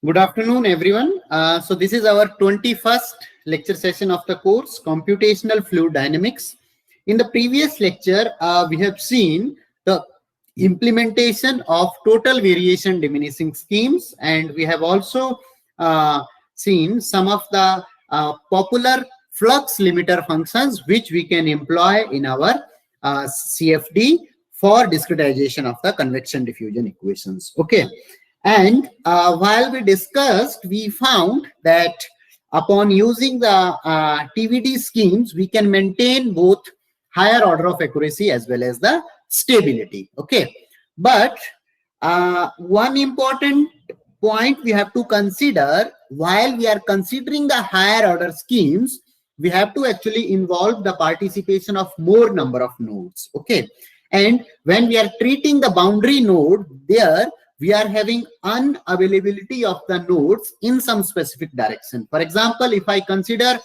Good afternoon, everyone. So this is our 21st lecture session of the course, Computational Fluid Dynamics. In the previous lecture, we have seen the implementation of total variation diminishing schemes, and we have also seen some of the popular flux limiter functions which we can employ in our CFD for discretization of the convection diffusion equations. Okay. And while we discussed, we found that upon using the TVD schemes, we can maintain both higher order of accuracy as well as the stability. Okay. But one important point we have to consider while we are considering the higher order schemes, we have to actually involve the participation of more number of nodes. Okay. And when we are treating the boundary node, there we are having unavailability of the nodes in some specific direction. For example, if I consider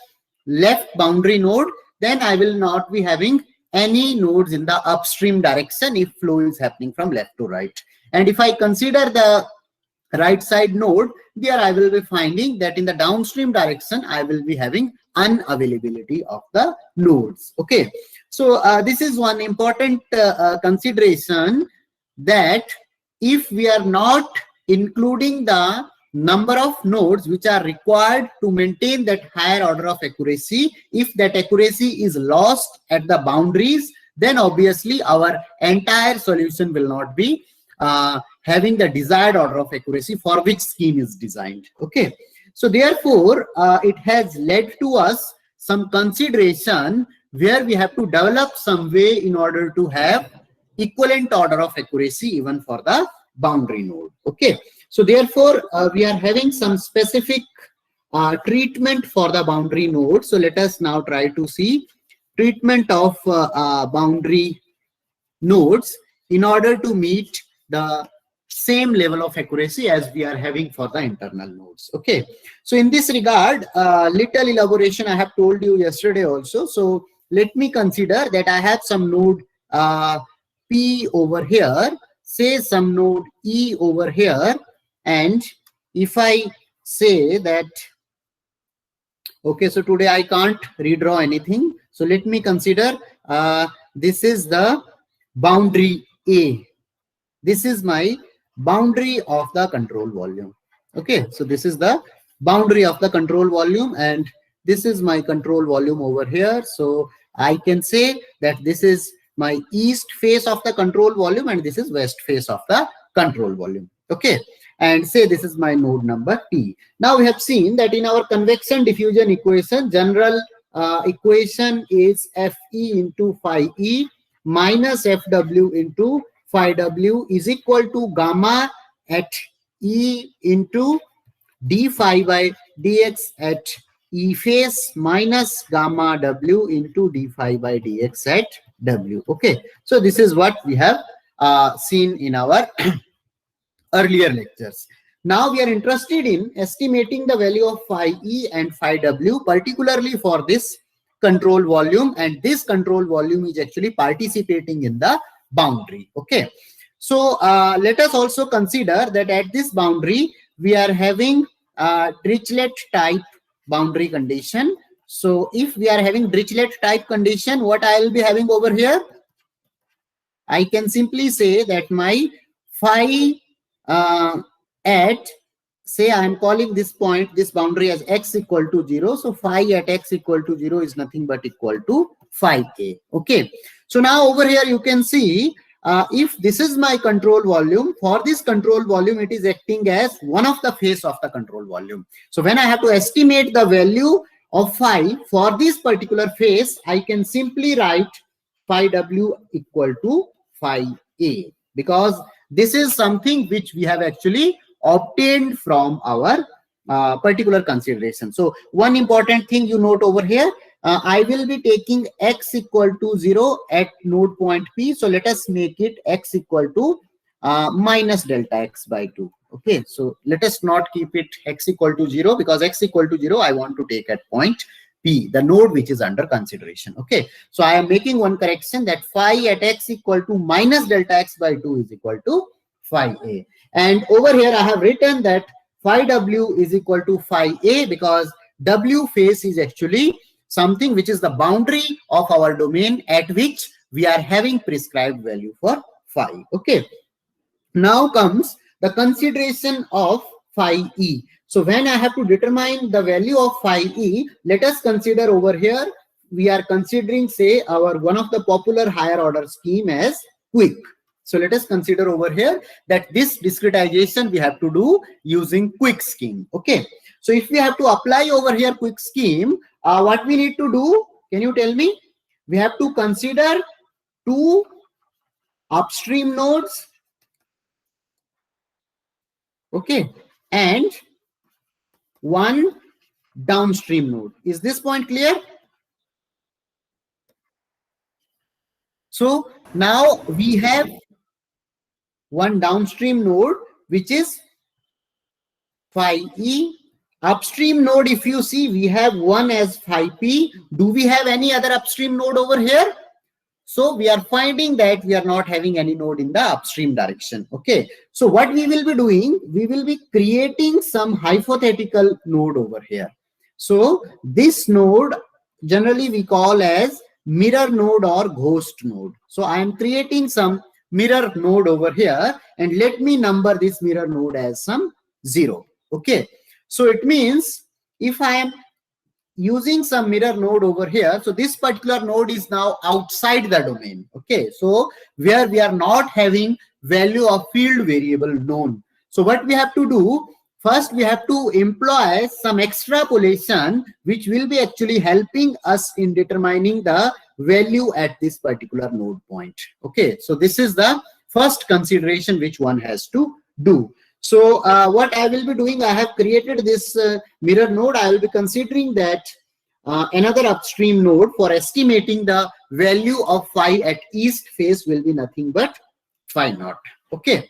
left boundary node, then I will not be having any nodes in the upstream direction if flow is happening from left to right. And if I consider the right side node, there I will be finding that in the downstream direction, I will be having unavailability of the nodes. Okay. So this is one important consideration, that if we are not including the number of nodes which are required to maintain that higher order of accuracy, if that accuracy is lost at the boundaries, then obviously our entire solution will not be having the desired order of accuracy for which scheme is designed. Okay. So therefore, it has led to us some consideration where we have to develop some way in order to have equivalent order of accuracy even for the boundary node. Okay. So therefore, we are having some specific treatment for the boundary node. So let us now try to see treatment of boundary nodes in order to meet the same level of accuracy as we are having for the internal nodes. Okay. So in this regard, little elaboration I have told you yesterday also. So let me consider that I have some node P over here, say some node E over here, and if I say that, okay, so today I can't redraw anything. So let me consider this is the boundary A. This is my boundary of the control volume. Okay, so this is the boundary of the control volume, and this is my control volume over here. So I can say that this is my east face of the control volume and this is west face of the control volume. Okay, and say this is my node number P. Now we have seen that in our convection diffusion equation, general equation is Fe into phi E minus Fw into phi W is equal to gamma at E into d phi by dx at E phase minus gamma W into d phi by dx at W. Okay, so this is what we have seen in our earlier lectures. Now we are interested in estimating the value of phi E and phi W, particularly for this control volume, and this control volume is actually participating in the boundary. Okay, so let us also consider that at this boundary we are having Dirichlet type boundary condition. So if we are having Dirichlet type condition, what I will be having over here? I can simply say that my phi at, say I am calling this point, this boundary as x equal to 0. So phi at x equal to 0 is nothing but equal to phi k. Okay. So now over here you can see if this is my control volume, for this control volume it is acting as one of the face of the control volume. So when I have to estimate the value of phi for this particular phase, I can simply write phi W equal to phi A, because this is something which we have actually obtained from our particular consideration. So one important thing you note over here, I will be taking x equal to 0 at node point P. So let us make it x equal to minus delta x by 2. Okay, so let us not keep it x equal to 0, because x equal to 0 I want to take at point P, the node which is under consideration. Okay, so I am making one correction, that phi at x equal to minus delta x by 2 is equal to phi A. And over here I have written that phi w is equal to phi a, because w face is actually something which is the boundary of our domain at which we are having prescribed value for phi. Okay. Now comes the consideration of phi e. So when I have to determine the value of phi e, let us consider over here, we are considering, say, our one of the popular higher order scheme as quick. So let us consider over here that this discretization we have to do using quick scheme. Okay. So if we have to apply over here quick scheme, what we need to do, can you tell me? We have to consider two upstream nodes, okay, and one downstream node. Is this point clear? So now we have one downstream node which is phi e. Upstream node, if you see, we have one as phi p. Do we have any other upstream node over here? So we are finding that we are not having any node in the upstream direction. Okay. So what we will be doing, we will be creating some hypothetical node over here. So this node generally we call as mirror node or ghost node. So I am creating some mirror node over here, and let me number this mirror node as some 0. Okay. So it means if I am using some mirror node over here, so this particular node is now outside the domain. Okay, so where we are not having value of field variable known. So what we have to do, first we have to employ some extrapolation which will be actually helping us in determining the value at this particular node point. Okay, so this is the first consideration which one has to do. So what I will be doing, I have created this mirror node. I will be considering that another upstream node for estimating the value of phi at east face will be nothing but phi naught. Okay.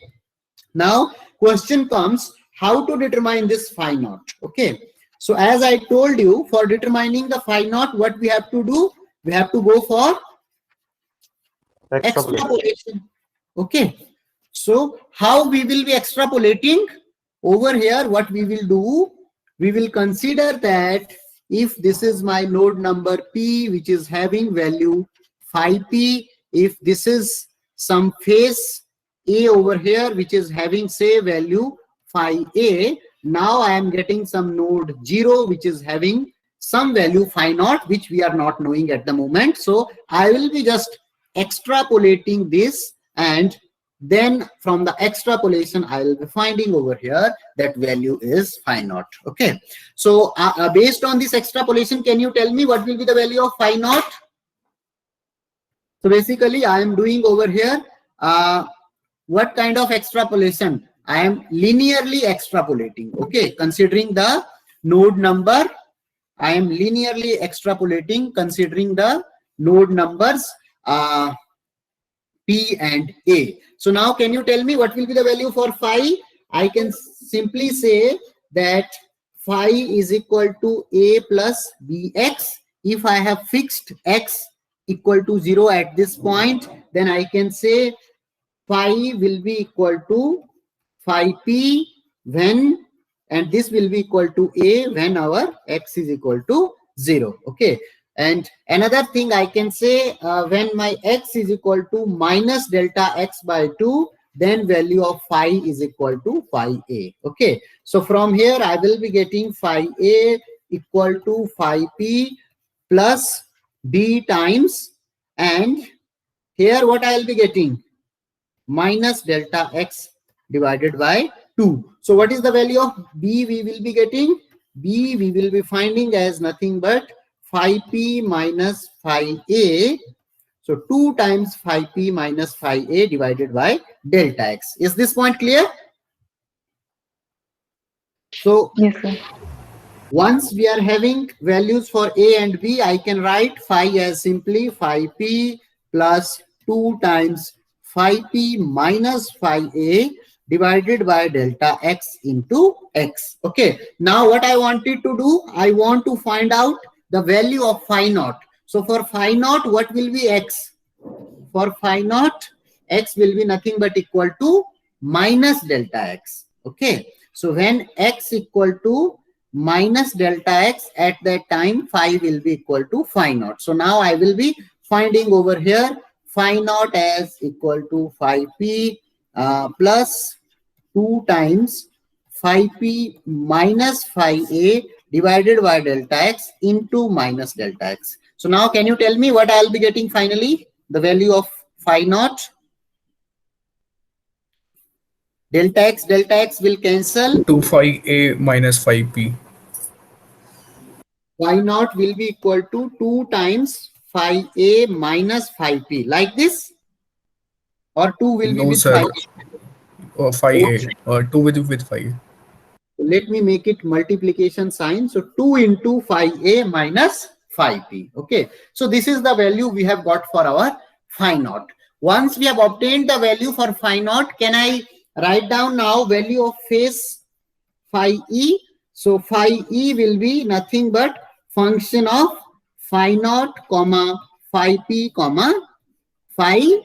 Now question comes, how to determine this phi naught? Okay. So as I told you, for determining the phi naught, what we have to do? We have to go for extrapolation. Okay. So how we will be extrapolating over here? What we will do, we will consider that if this is my node number P, which is having value phi P, if this is some face A over here, which is having, say, value phi A, now I am getting some node 0, which is having some value phi naught, which we are not knowing at the moment. So I will be just extrapolating this, and then from the extrapolation, I will be finding over here that value is phi naught. Okay. So based on this extrapolation, can you tell me what will be the value of phi naught? So basically, I am doing over here, what kind of extrapolation? I am linearly extrapolating. Okay. Considering the node number, I am linearly extrapolating considering the node numbers P and A. So now can you tell me what will be the value for phi? I can simply say that phi is equal to A plus Bx. If I have fixed x equal to 0 at this point, then I can say phi will be equal to phi P when, and this will be equal to A when our x is equal to 0. Okay. And another thing I can say, when my x is equal to minus delta x by 2, then value of phi is equal to phi A. Okay. So from here, I will be getting phi A equal to phi P plus B times, and here what I will be getting? Minus delta x divided by 2. So what is the value of B we will be getting? B we will be finding as nothing but phi P minus phi A. So 2 times phi P minus phi A divided by delta x. Is this point clear? So yes, sir. Once we are having values for A and B, I can write phi as simply phi P plus 2 times phi P minus phi A divided by delta x into x. Okay. Now what I wanted to do, I want to find out the value of phi naught. So for phi naught, what will be x? For phi naught, x will be nothing but equal to minus delta x. Okay. So when x equal to minus delta x, at that time phi will be equal to phi naught. So now I will be finding over here phi naught as equal to phi p plus 2 times phi p minus phi a divided by delta x into minus delta x. So now can you tell me what I'll be getting finally? The value of phi naught. Delta x will cancel. 2 phi a minus phi p. Phi naught will be equal to 2 times phi a minus phi p. Like this? Or 2 will be No, with phi? sir. Phi a. 2 with phi a. Let me make it multiplication sign. So 2 into phi a minus phi p. Okay. So this is the value we have got for our phi naught. Once we have obtained the value for phi naught, can I write down now value of phase phi e? So phi e will be nothing but function of phi naught comma phi p comma phi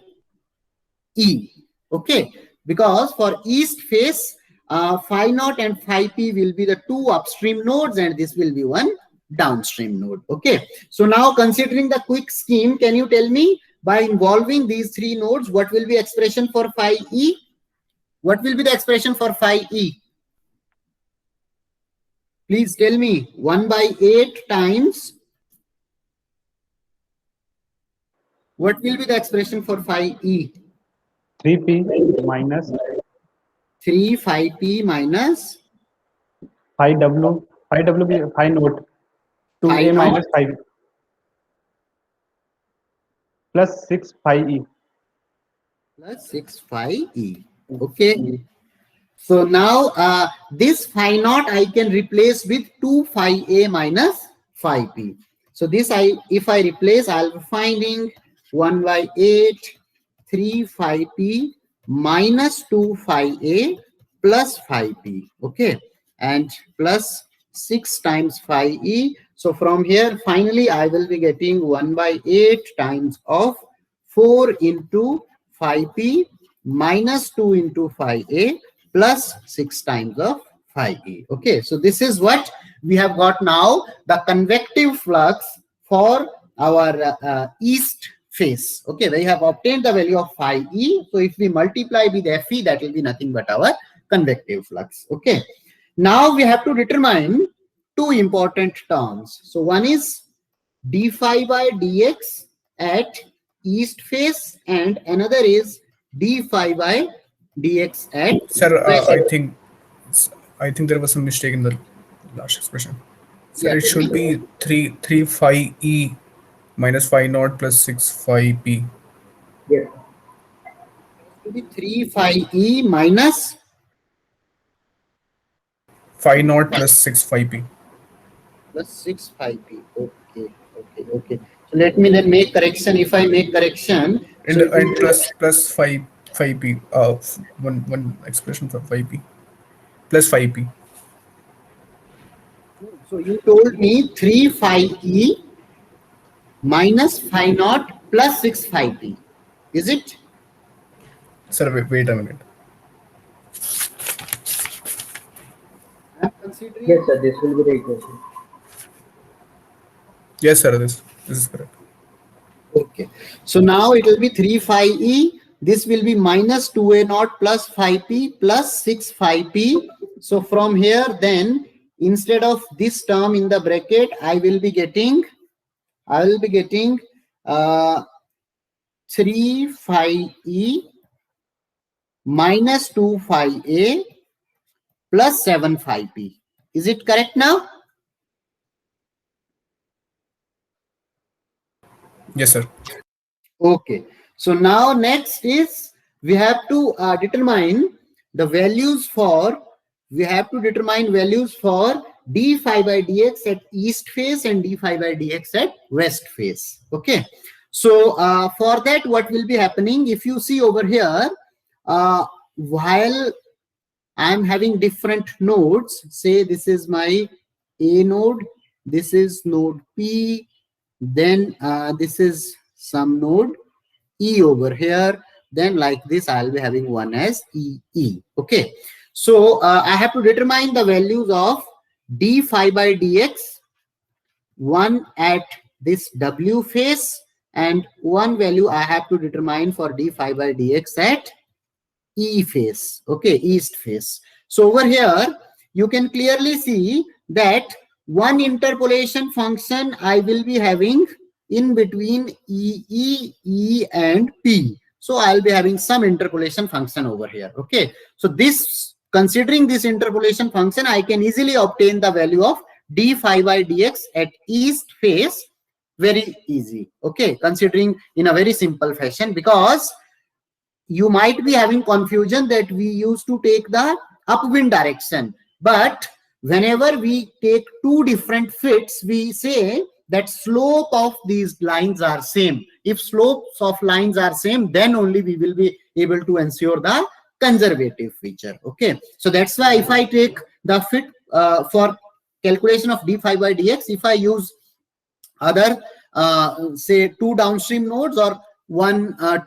e. Okay. Because for east phase, phi naught and phi p will be the two upstream nodes and this will be one downstream node. Okay. So now considering the quick scheme, can you tell me by involving these three nodes, what will be expression for phi e? What will be the expression for phi e? Please tell me. 1 by 8 times. What will be the expression for phi e? 3p minus 3 phi p minus phi w phi naught 2a phi naught minus 5 plus 6 phi e plus 6 phi e. Okay. So now this phi naught I can replace with 2 phi a minus phi p. So this if I replace, I'll be finding 1 by 8 3 phi p minus 2 phi a plus phi p. Okay. And plus 6 times phi e. So from here finally I will be getting 1 by 8 times of 4 into phi p minus 2 into phi a plus 6 times of phi e. Okay, so this is what we have got now, the convective flux for our east phase. Okay, we have obtained the value of phi e. So if we multiply with fe, that will be nothing but our convective flux. Okay, now we have to determine two important terms. So one is d phi by dx at east phase and another is d phi by dx at Sir, west. I think there was some mistake in the last expression. Sir, Yeah, it should be 3 phi e minus phi naught plus 6 phi p. yeah. It will be 3 phi e minus Phi naught plus 6 phi p. plus 6 phi p. Okay, okay. So let me then make correction. If I make correction, so And plus phi p. One expression for phi p. Plus phi p. so you told me 3 phi e minus phi naught plus 6 phi p. Is it? Sir, wait a minute. I'm considering. Yes, sir, this will be the equation. Yes, sir, this is correct. Okay. So now it will be 3 phi e. This will be minus 2a naught plus phi p plus 6 phi p. So from here then, instead of this term in the bracket, I will be getting 3 phi e minus 2 phi a plus 7 phi p. Is it correct now? Yes, sir. Okay. So now next is we have to determine the values for, d phi by dx at east phase and d phi by dx at west phase. Okay. So for that, what will be happening? If you see over here, while I'm having different nodes, say this is my A node, this is node P, then this is some node E over here, then like this I'll be having one as EE. Okay, So I have to determine the values of d phi by dx, one at this w phase, and one value I have to determine for d phi by dx at e phase, okay, east phase. So over here you can clearly see that one interpolation function I will be having in between E and P. So I'll be having some interpolation function over here. Okay, so this, considering this interpolation function, I can easily obtain the value of d phi by dx at east phase very easy. Okay, considering in a very simple fashion, because you might be having confusion that we used to take the upwind direction, but whenever we take two different fits, we say that slope of these lines are same. If slopes of lines are same, then only we will be able to ensure the conservative feature. Okay, so that's why if I take the fit for calculation of d phi by dx, if I use other say two downstream nodes or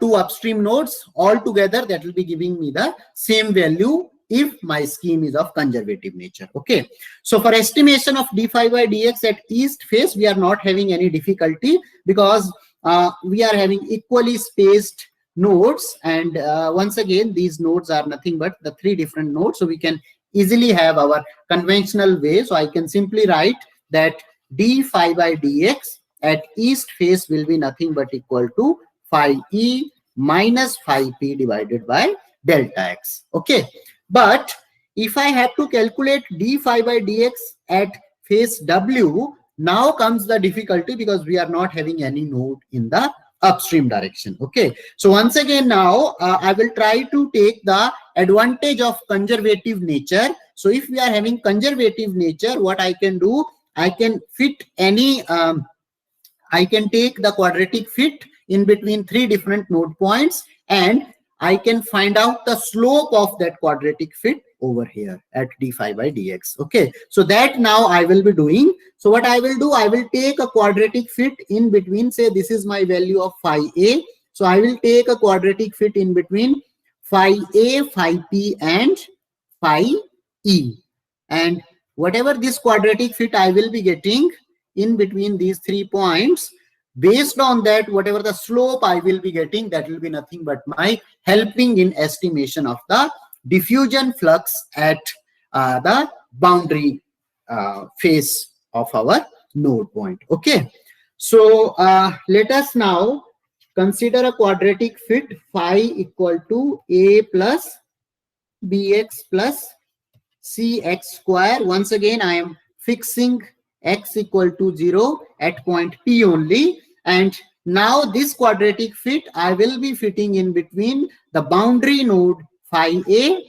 two upstream nodes all together, that will be giving me the same value if my scheme is of conservative nature. Okay, so for estimation of d phi by dx at east phase, we are not having any difficulty, because we are having equally spaced nodes, and once again these nodes are nothing but the three different nodes, so we can easily have our conventional way. So I can simply write that d phi by dx at east phase will be nothing but equal to phi e minus phi p divided by delta x. Okay, but if I have to calculate d phi by dx at phase w, now comes the difficulty, because we are not having any node in the upstream direction. Okay, so once again now I will try to take the advantage of conservative nature. So if we are having conservative nature, what I can do, I can fit any I can take the quadratic fit in between three different node points, and I can find out the slope of that quadratic fit over here at d phi by dx. Okay, so that now I will be doing. So what I will do, I will take a quadratic fit in between, say this is my value of phi a. So I will take a quadratic fit in between phi a, phi p, and phi e. And whatever this quadratic fit I will be getting in between these 3 points, based on that, whatever the slope I will be getting, that will be nothing but my helping in estimation of the diffusion flux at the boundary phase of our node point. Okay, so let us now consider a quadratic fit phi equal to a plus bx plus cx square. Once again I am fixing x equal to 0 at point P only, and now this quadratic fit I will be fitting in between the boundary node phi a,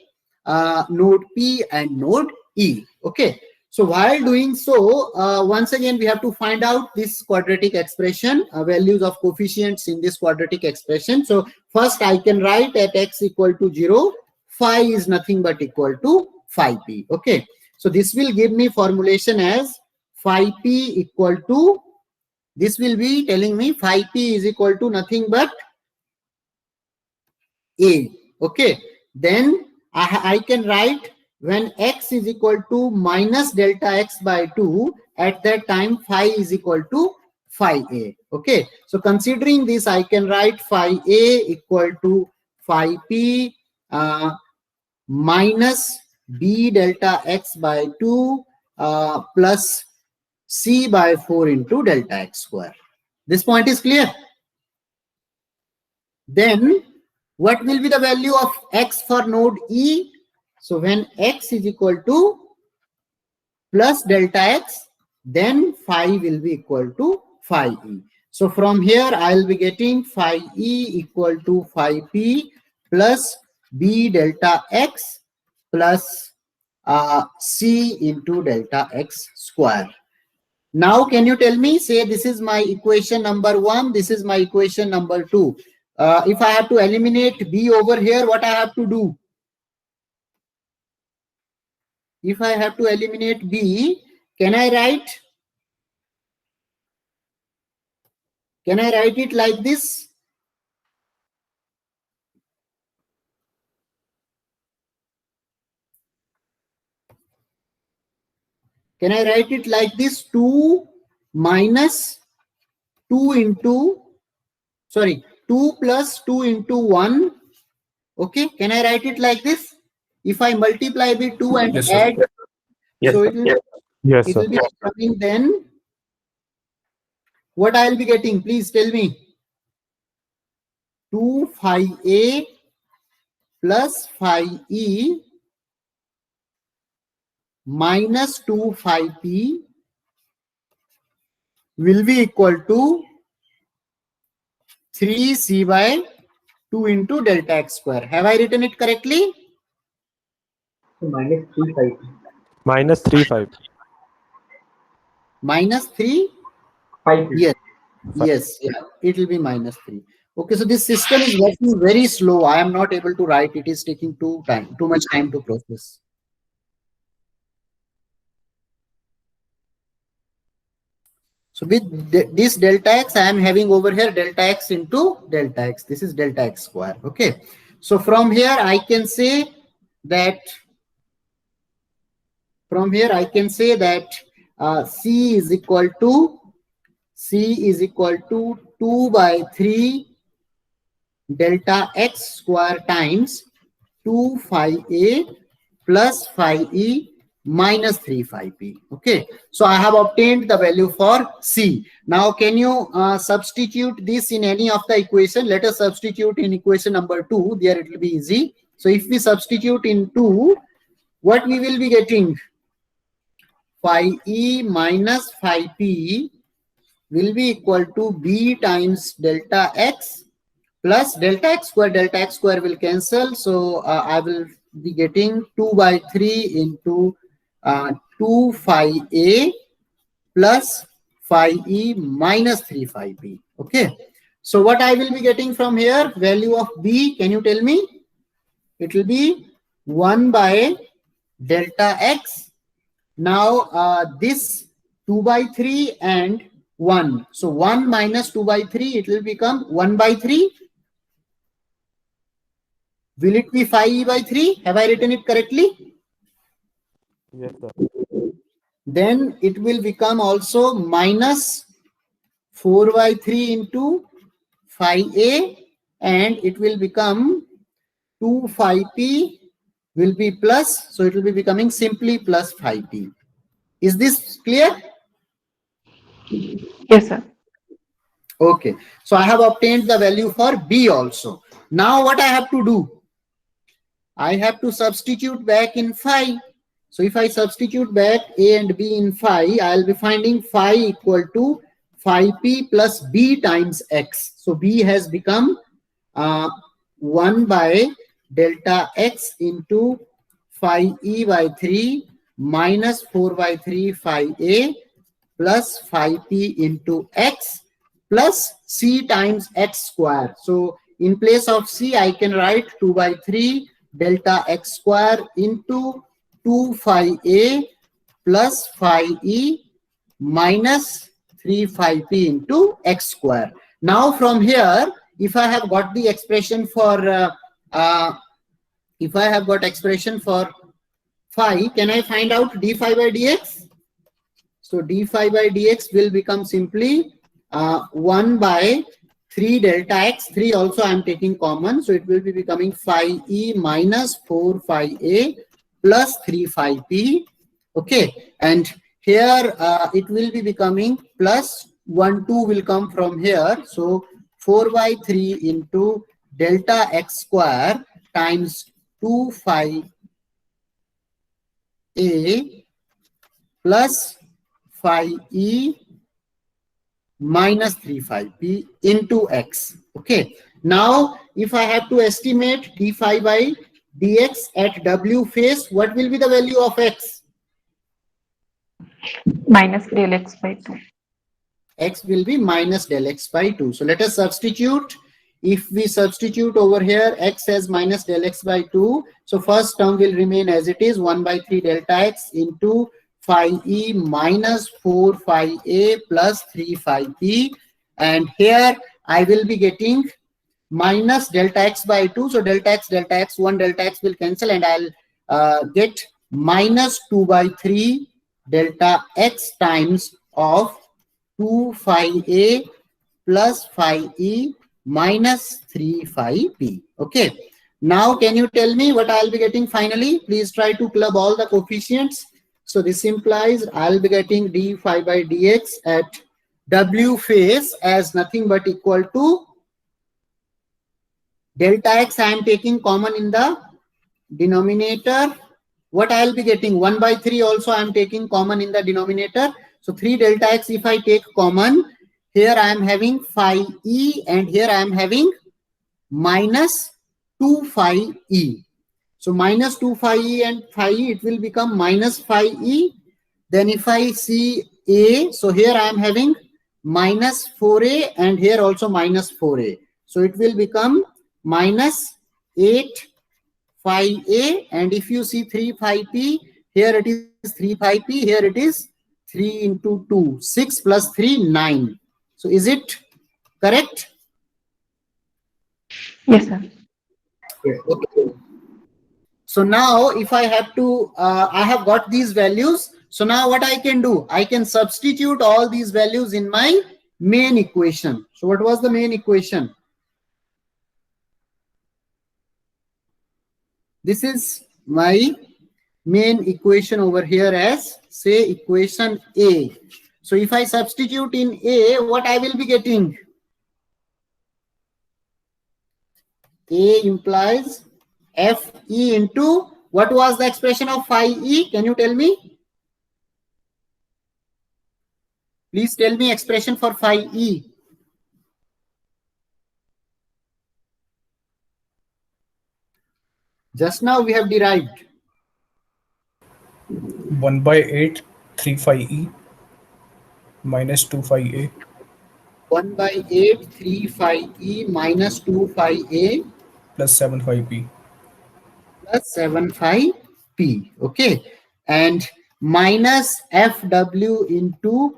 node P, and node E. Okay, so while doing so, once again we have to find out this quadratic expression, values of coefficients in this quadratic expression. So first I can write at x equal to 0, phi is nothing but equal to phi p. Okay, so this will give me formulation as phi p equal to, this will be telling me phi p is equal to nothing but a. Okay, then I can write when x is equal to minus delta x by 2, at that time phi is equal to phi a. Okay, so considering this, I can write phi a equal to phi p minus b delta x by 2 plus c by 4 into delta x square. This point is clear. Then what will be the value of x for node E? So when x is equal to plus delta x, then phi will be equal to phi e. So from here I will be getting phi e equal to phi p plus b delta x plus c into delta x square. Now can you tell me, say this is my equation number 1, this is my equation number 2. If I have to eliminate b over here, what I have to do? If I have to eliminate b, can I write it like this? Can I write it like this? 2 minus 2 into, sorry, 2 plus 2 into 1. Okay, can I write it like this? If I multiply with 2 and Yes, sir. add, Yes, so sir. it will, Yes, it sir. will be coming then. What I'll be getting, please tell me. 2 phi A plus phi E minus 2 phi P will be equal to 3C by 2 into delta x square. Have I written it correctly? Minus 3 5. Minus 3 5. Minus 3? 5. Yes. Yes, yeah, it will be minus 3. Okay, so this system is working very slow. I am not able to write. It is taking too much time to process. So with this delta x, I am having over here delta x into delta x. This is delta x square. Okay. So from here, I can say that C is equal to 2 by 3 delta x square times 2 phi A plus phi E minus 3 phi P. Okay, so I have obtained the value for C. Now can you substitute this in any of the equation? Let us substitute in equation number 2. There it will be easy. So if we substitute in 2, what we will be getting? Phi E minus phi P will be equal to B times delta x plus delta x square will cancel. So I will be getting 2 by 3 into 2 phi A plus phi E minus 3 phi B. Okay. So what I will be getting from here, value of B, can you tell me? It will be 1 by delta x. Now this 2 by 3 and 1. So 1 minus 2 by 3, it will become 1 by 3. Will it be phi E by 3? Have I written it correctly? Yes, sir. Then it will become also minus 4 by 3 into phi A, and it will become 2 phi P will be plus. So it will be becoming simply plus phi P. Is this clear? Yes, sir. Okay. So I have obtained the value for B also. Now what I have to do? I have to substitute back in phi. So if I substitute back A and B in phi, I'll be finding phi equal to phi P plus B times X. So B has become 1 by delta X into phi E by 3 minus 4 by 3 phi A plus phi P into X plus C times X square. So in place of C, I can write 2 by 3 delta x square into 2 phi A plus phi E minus 3 phi P into x square. Now from here, if I have got the expression for phi, can I find out d phi by dx? So d phi by dx will become simply 1 by 3 delta x. 3 also I am taking common, so it will be becoming phi E minus 4 phi A plus 3 phi P. Okay, and here it will be becoming plus 1 2 will come from here. So 4 by 3 into delta x square times 2 phi A plus phi E minus 3 phi P into x. Okay. Now, if I have to estimate d phi by dx at W phase, what will be the value of x? Minus del x by 2. X will be minus del x by 2. So let us substitute. If we substitute over here x as minus del x by 2, so first term will remain as it is, 1 by 3 delta x into phi E minus 4 phi A plus 3 phi P, and here I will be getting minus delta x by 2. So delta x, 1 delta x will cancel, and I'll get minus 2 by 3 delta x times of 2 phi a plus phi e minus 3 phi p. Okay. Now, can you tell me what I'll be getting finally? Please try to club all the coefficients. So this implies I'll be getting d phi by dx at w phase as nothing but equal to delta x. I am taking common in the denominator. What I'll be getting 1 by 3 also I am taking common in the denominator. So 3 delta x if I take common, here I am having phi e and here I am having minus 2 phi e. So minus 2 phi e and phi e, it will become minus phi e. Then if I see a, so here I am having minus 4a and here also minus 4a. So it will become minus 8 phi a, and if you see 3 phi p, here it is 3 phi p, here it is 3 into 2, 6 plus 3, 9. So is it correct? Yes, sir. Okay. So now if I have to, I have got these values. So now what I can do, I can substitute all these values in my main equation. So what was the main equation? This is my main equation over here as, say, equation A. So if I substitute in A, what I will be getting? A implies Fe into, what was the expression of phi E? Can you tell me? Please tell me expression for phi E. Just now we have derived. 1 by 8, 3 phi e minus 2 phi a 1 by 8, 3 phi E minus 2 phi A plus 7 phi p. plus 7 phi P. Okay. And minus FW into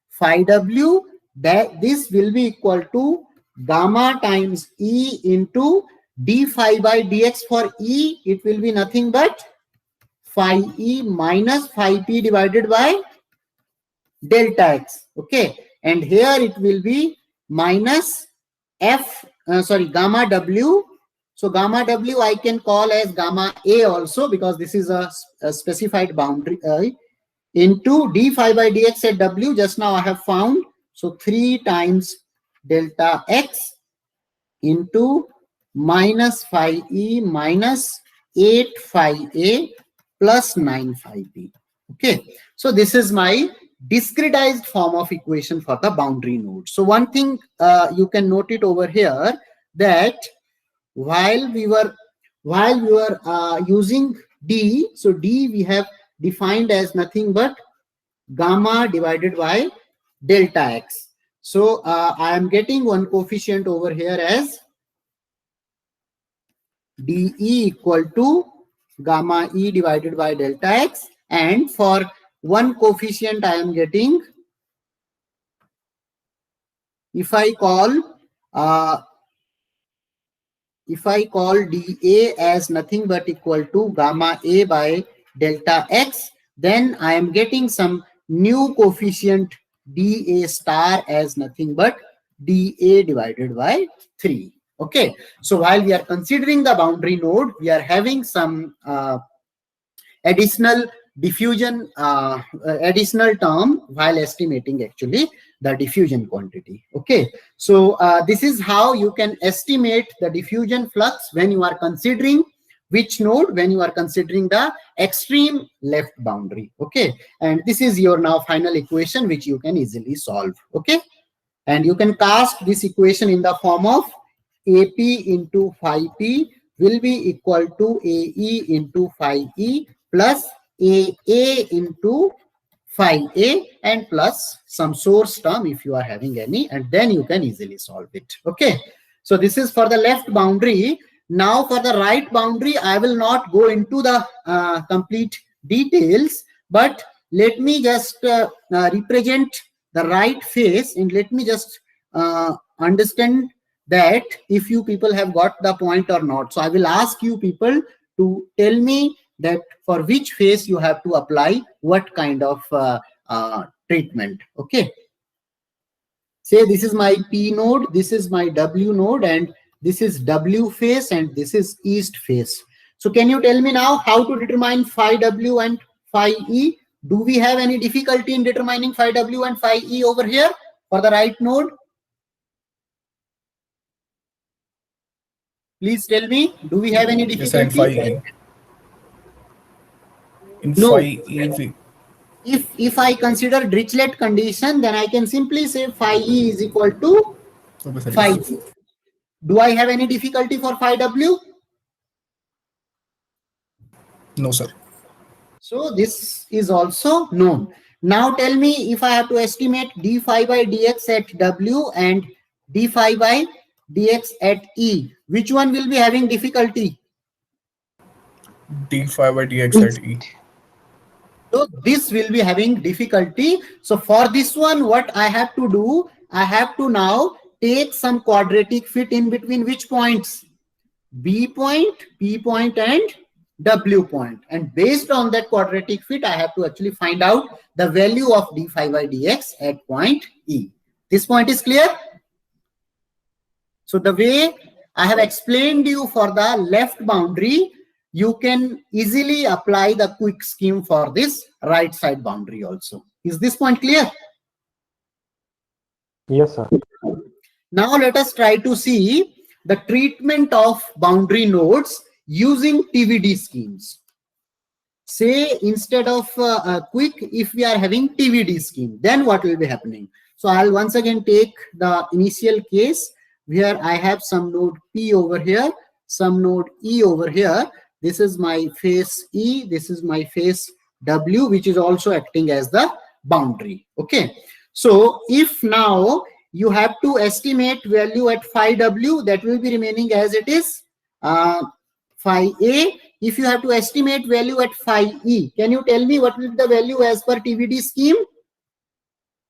phi W, that this will be equal to gamma times E into d phi by dx. For E, it will be nothing but phi E minus phi P divided by delta x. Okay. And here it will be minus gamma W. So gamma W I can call as gamma A also, because this is a specified boundary, into d phi by dx at W. Just now I have found. So 3 times delta x into minus phi E minus 8 phi A plus 9 phi B. Okay. So this is my discretized form of equation for the boundary node. So one thing you can note it over here, that while we were using D, so D we have defined as nothing but gamma divided by delta x. So I am getting one coefficient over here as dE equal to gamma E divided by delta x, and for one coefficient I am getting, if I call dA as nothing but equal to gamma A by delta x, then I am getting some new coefficient dA star as nothing but dA divided by 3. Okay. So while we are considering the boundary node, we are having some additional diffusion, additional term while estimating actually the diffusion quantity. Okay. So this is how you can estimate the diffusion flux when you are considering which node, when you are considering the extreme left boundary. Okay. And this is your now final equation which you can easily solve. Okay. And you can cast this equation in the form of AP into phi P will be equal to AE into phi E plus AA into phi A and plus some source term if you are having any, and then you can easily solve it. Okay. So this is for the left boundary. Now for the right boundary, I will not go into the complete details, but let me just represent the right face, and let me just understand that if you people have got the point or not. So I will ask you people to tell me that for which phase you have to apply what kind of treatment. Okay. Say this is my P node, this is my W node, and this is W phase, and this is east phase. So can you tell me now how to determine phi W and phi E? Do we have any difficulty in determining phi W and phi E over here for the right node? Please tell me, do we have any Yes, and difficulty? phi E. In No. phi E, If I consider Dirichlet condition, then I can simply say phi E is equal to phi E. Do I have any difficulty for phi W? no, sir. So this is also known. Now tell me, if I have to estimate d phi by dx at W and d phi by dx at E, which one will be having difficulty? D phi by dx at E. So this will be having difficulty. So for this one, what I have to do, I have to now take some quadratic fit in between which points? B point, P point, and W point. And based on that quadratic fit, I have to actually find out the value of d phi by dx at point E. This point is clear? So the way I have explained you for the left boundary, you can easily apply the quick scheme for this right side boundary also. Is this point clear? Yes, sir. Now let us try to see the treatment of boundary nodes using TVD schemes. Say instead of quick, if we are having TVD scheme, then what will be happening? So I'll once again take the initial case where I have some node P over here, some node E over here. This is my face E, this is my face W, which is also acting as the boundary. Okay. So if now you have to estimate value at phi W, that will be remaining as it is, phi A. If you have to estimate value at phi E, can you tell me what will be the value as per TVD scheme?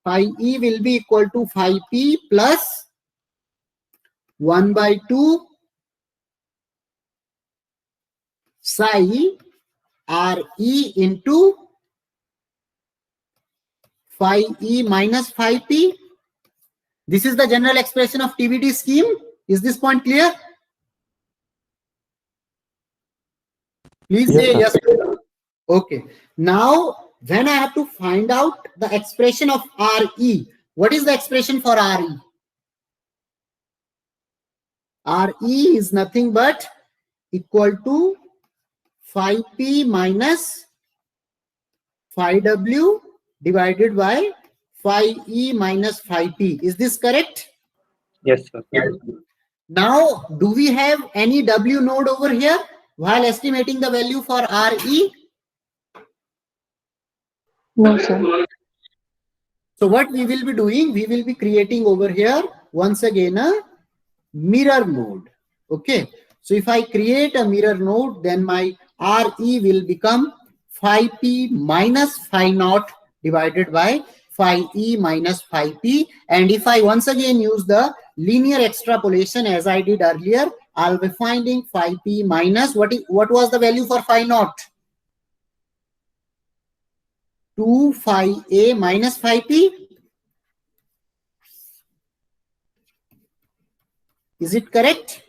Phi E will be equal to phi P plus 1 by 2 psi RE into phi E minus phi P. This is the general expression of TVD scheme. Is this point clear? Please say yes. Okay. Now, when I have to find out the expression of RE, what is the expression for RE? RE is nothing but equal to phi P minus phi W divided by phi E minus phi P. Is this correct? Yes, sir. Now, do we have any W node over here while estimating the value for RE? No, sir. So what we will be doing, we will be creating over here once again a mirror node. Okay. So if I create a mirror node, then my RE will become phi P minus phi naught divided by phi E minus phi P. And if I once again use the linear extrapolation as I did earlier, I'll be finding phi P minus what was the value for phi naught? 2 phi A minus phi P. Is it correct?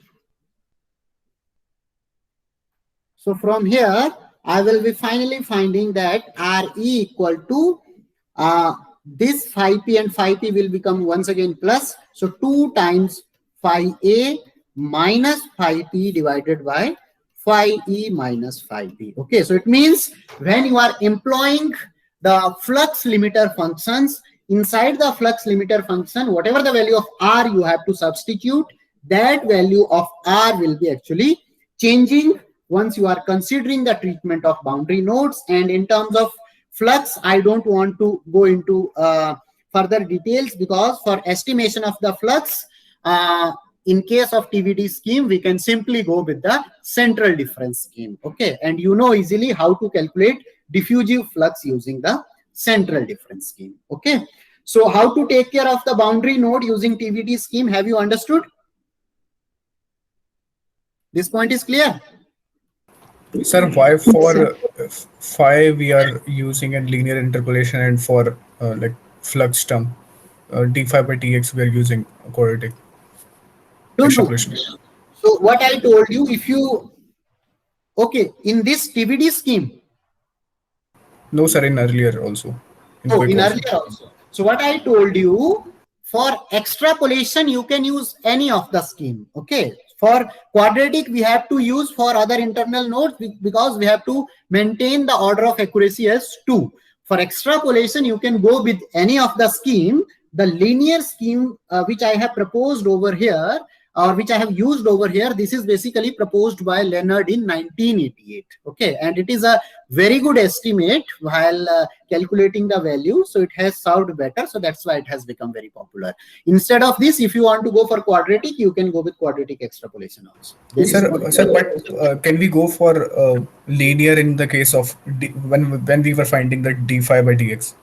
So from here, I will be finally finding that RE equal to this phi P and phi P will become once again plus. So 2 times phi A minus phi P divided by phi E minus phi P. Okay, so it means when you are employing the flux limiter functions, inside the flux limiter function, whatever the value of R you have to substitute, that value of R will be actually changing once you are considering the treatment of boundary nodes. And in terms of flux, I don't want to go into further details, because for estimation of the flux, in case of TVD scheme, we can simply go with the central difference scheme. Okay, and you know easily how to calculate diffusive flux using the central difference scheme. Okay, so how to take care of the boundary node using TVD scheme, have you understood? This point is clear? Sir, why for phi we are using a linear interpolation, and for like flux term, d phi by dx we are using quadratic No, no. extrapolation? So what I told you, if you, okay, in this TVD scheme, No, sir, in earlier also. In oh, quick in also. earlier also. So what I told you, for extrapolation, you can use any of the scheme. Okay. For quadratic, we have to use for other internal nodes because we have to maintain the order of accuracy as 2. For extrapolation, you can go with any of the scheme. The linear scheme which I have proposed over here, or which I have used over here, this is basically proposed by Leonard in 1988. Okay, and it is a very good estimate while calculating the value, so it has served better, so that's why it has become very popular. Instead of this, if you want to go for quadratic, you can go with quadratic extrapolation also. Sir, but can we go for linear in the case of when we were finding the d phi by dx?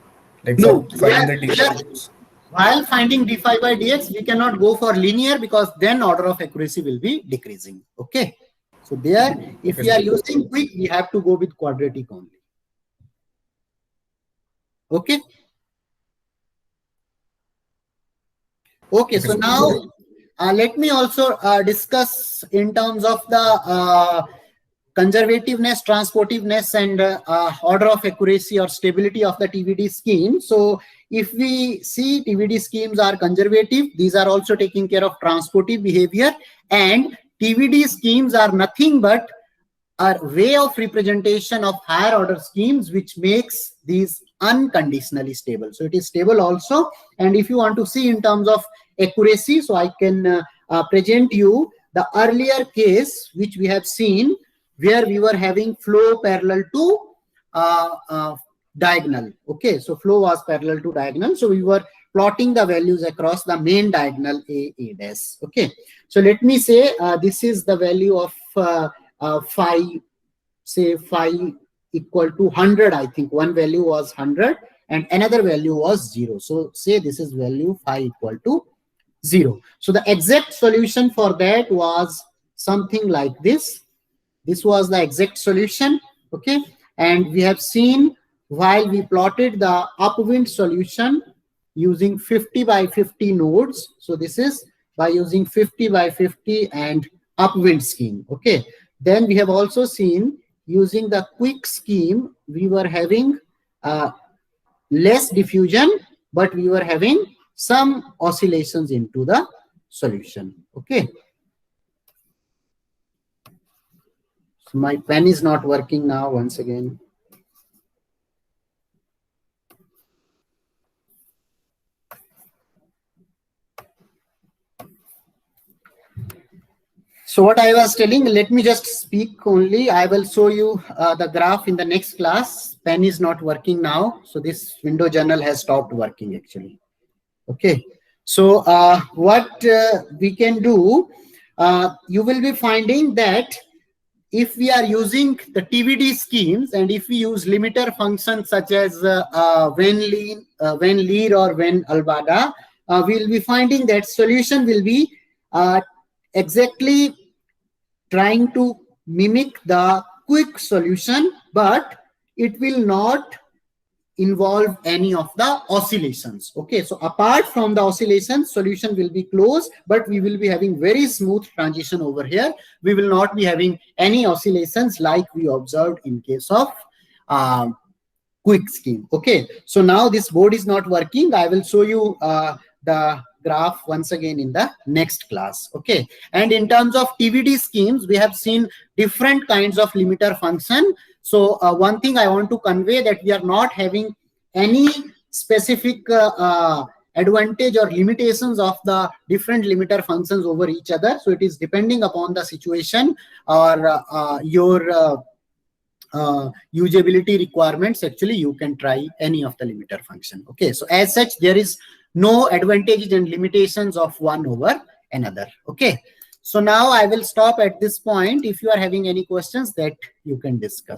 Like No, for finding the d phi. while finding d phi by dx, we cannot go for linear because then order of accuracy will be decreasing. Okay. So there, if we are using quick, we have to go with quadratic only. Okay. Okay. So now let me also discuss in terms of the conservativeness, transportiveness, and order of accuracy or stability of the TVD scheme. So if we see TVD schemes are conservative, these are also taking care of transportive behavior, and TVD schemes are nothing but a way of representation of higher order schemes, which makes these unconditionally stable. So it is stable also. And if you want to see in terms of accuracy, so I can present you the earlier case which we have seen, where we were having flow parallel to diagonal. Okay, so flow was parallel to diagonal. So we were plotting the values across the main diagonal A dash. Okay, so let me say this is the value of phi, say phi equal to 100. I think one value was 100 and another value was 0. So say this is value phi equal to 0. So the exact solution for that was something like this. This was the exact solution. Okay, and we have seen while we plotted the upwind solution using 50 by 50 nodes. So this is by using 50 by 50 and upwind scheme. Okay, then we have also seen using the quick scheme, we were having less diffusion, but we were having some oscillations into the solution. Okay. So my pen is not working now once again. So what I was telling, let me just speak only. I will show you the graph in the next class. Pen is not working now. So this window journal has stopped working actually. Okay. So what we can do, you will be finding that if we are using the TVD schemes and if we use limiter functions such as Venn Leer or Venn Albada, we will be finding that solution will be exactly trying to mimic the quick solution, but it will not involve any of the oscillations. Okay, so apart from the oscillations, solution will be closed, but we will be having very smooth transition over here. We will not be having any oscillations like we observed in case of quick scheme. Okay, so now this board is not working. I will show you the graph once again in the next class. Okay, and in terms of TVD schemes, we have seen different kinds of limiter function. So one thing I want to convey that we are not having any specific advantage or limitations of the different limiter functions over each other. So it is depending upon the situation or your usability requirements. Actually, you can try any of the limiter function. Okay, so as such, there is no advantages and limitations of one over another. Okay, so now I will stop at this point. If you are having any questions that you can discuss.